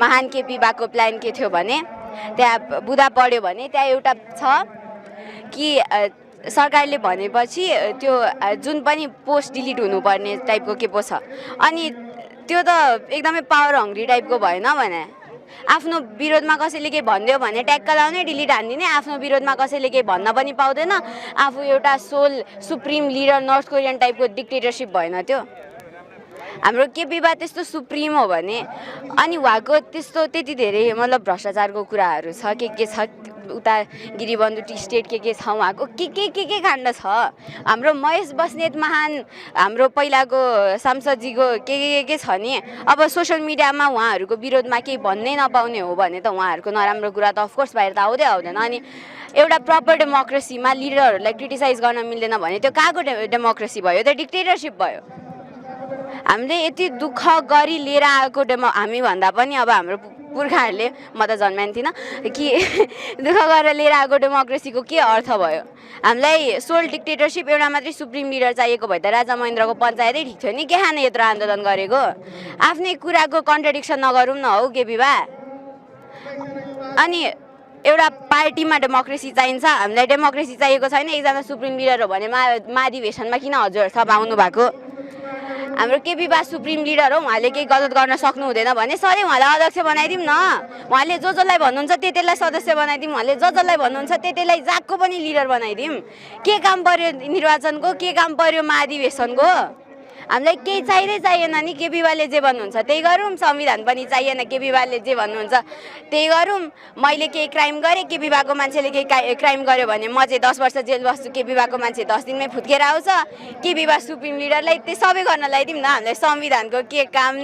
महान केपी बाको प्लान के थियो भने त्यहाँ बुदा पढ्यो भने त्यहाँ एउटा छ कि सरकारले भनेपछि त्यो जुन पनि पोस्ट डिलिट हुनुपर्ने टाइपको के पो छ अनि त्यो त एकदमै पावर हङ्ग्री टाइपको भएन भने आफ्नो विरोधमा कसैले केही भनिदियो भने ट्याक्क लाउने डिलिट हानिदिने आफ्नो विरोधमा कसैले केही भन्न पनि पाउँदैन आफू एउटा sole supreme leader North Korean टाइपको डिक्टेटरसिप भएन त्यो हाम्रो केपी बा त्यस्तो सुप्रिम हो भने अनि उहाँको त्यस्तो त्यति धेरै मतलब भ्रष्टाचारको कुराहरू छ के छ उता गिरीबन्धु टी स्टेट के छ उहाँको के काण्ड छ हाम्रो महेश बस्नेत महान हाम्रो पहिलाको सांसदजीको के छ नि अब सोसियल मिडियामा उहाँहरूको विरोधमा केही भन्नै नपाउने हो भने त उहाँहरूको नराम्रो कुरा त अफकोर्स बाहिर त आउँदैन अनि एउटा प्रपर डेमोक्रेसीमा लिडरहरूलाई क्रिटिसाइज गर्न मिल्दैन भने त्यो कहाँको डेमोक्रेसी भयो त्यो डिक्टेटरसिप भयो हामीले यति दुःख गरी लिएर आएको हामी भन्दा पनि अब हाम्रो पुर्खाहरूले म त जन्माइन थिइनँ कि दुःख गरेर लिएर आएको डेमोक्रेसीको के अर्थ भयो हामीलाई सोल डिक्टेटरसिप एउटा मात्रै सुप्रिम लिडर चाहिएको भए त राजा महेन्द्रको पञ्चायतै ठिक थियो नि के खाने यत्रो आन्दोलन गरेको आफ्नै कुराको कन्ट्रडिक्सन नगरौँ न हौ केपी बा अनि एउटा पार्टीमा डेमोक्रेसी चाहिन्छ हामीलाई डेमोक्रेसी चाहिएको छैन एकजना सुप्रिम लिडर हो भने महाधिवेशनमा किन हजुर सब आउनु भएको हाम्रो केपी बा सुप्रिम लिडर हो उहाँले केही गलत गर्न सक्नु हुँदैन भने सरी उहाँलाई अध्यक्ष बनाइदिउँ न उहाँले जसलाई भन्नुहुन्छ त्यतिलाई सदस्य बनाइदिउँ उहाँले जसलाई भन्नुहुन्छ त्यतिलाई जागको पनि लिडर बनाइदिउँ के काम पर्यो निर्वाचनको के काम पर्यो महाधिवेशनको हामीलाई केही चाहिँदै चाहिएन नि केपी बाले जे भन्नुहुन्छ त्यही गरौँ संविधान पनि चाहिएन केपी बाले जे भन्नुहुन्छ त्यही गरौँ मैले केही क्राइम गरेँ केपी बाको मान्छेले केही क्राइम गर्यो भने म चाहिँ 10 वर्ष जेल बस्छु केपी बाको मान्छे 10 दिनमै फुत्केर आउँछ केपी बा सुप्रिम लिडरलाई त्यो सबै गर्न लगाइदिउँ न हामीलाई संविधानको के काम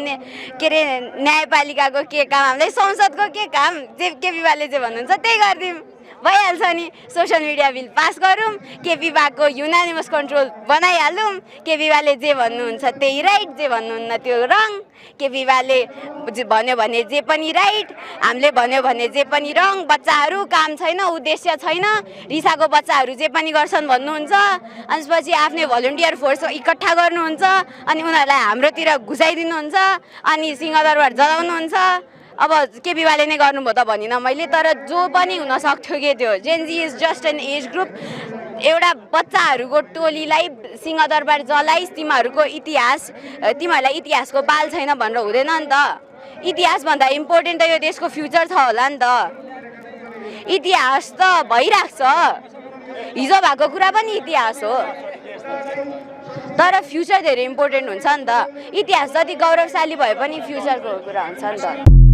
के अरे न्यायपालिकाको के काम हामीलाई संसदको के काम जे केपी बाले जे भन्नुहुन्छ त्यही गरिदिउँ भइहाल्छ नि सोसियल मिडिया बिल पास गरौँ केपी बाको युनानिमस कन्ट्रोल बनाइहालौँ केपी बाले जे भन्नुहुन्छ त्यही राइट जे भन्नुहुन्न त्यो रङ केपी बाले भन्यो भने जे पनि राइट हामीले भन्यो भने जे पनि रङ बच्चाहरू काम छैन उद्देश्य छैन रिसाको बच्चाहरू जे पनि गर्छन् भन्नुहुन्छ अनि त्यसपछि आफ्नै भलन्टियर फोर्स इकट्ठा गर्नुहुन्छ अनि उनीहरूलाई हाम्रोतिर घुसाइदिनुहुन्छ अनि सिंहदरबार जलाउनुहुन्छ अब केपी बाले नै गर्नुभयो त भनिनँ मैले तर जो पनि हुन सक्थ्यो के त्यो Gen Z is just an age group एउटा बच्चाहरूको टोलीलाई सिंहदरबार जलाइस तिमीहरूको इतिहास तिमीहरूलाई इतिहासको बाल छैन भनेर हुँदैन नि त इतिहासभन्दा इम्पोर्टेन्ट त यो देशको फ्युचर छ होला नि त इतिहास त भइरहेको छ हिजो भएको कुरा पनि इतिहास हो तर फ्युचर धेरै इम्पोर्टेन्ट हुन्छ नि त इतिहास जति गौरवशाली भए पनि फ्युचरको कुरा हुन्छ नि त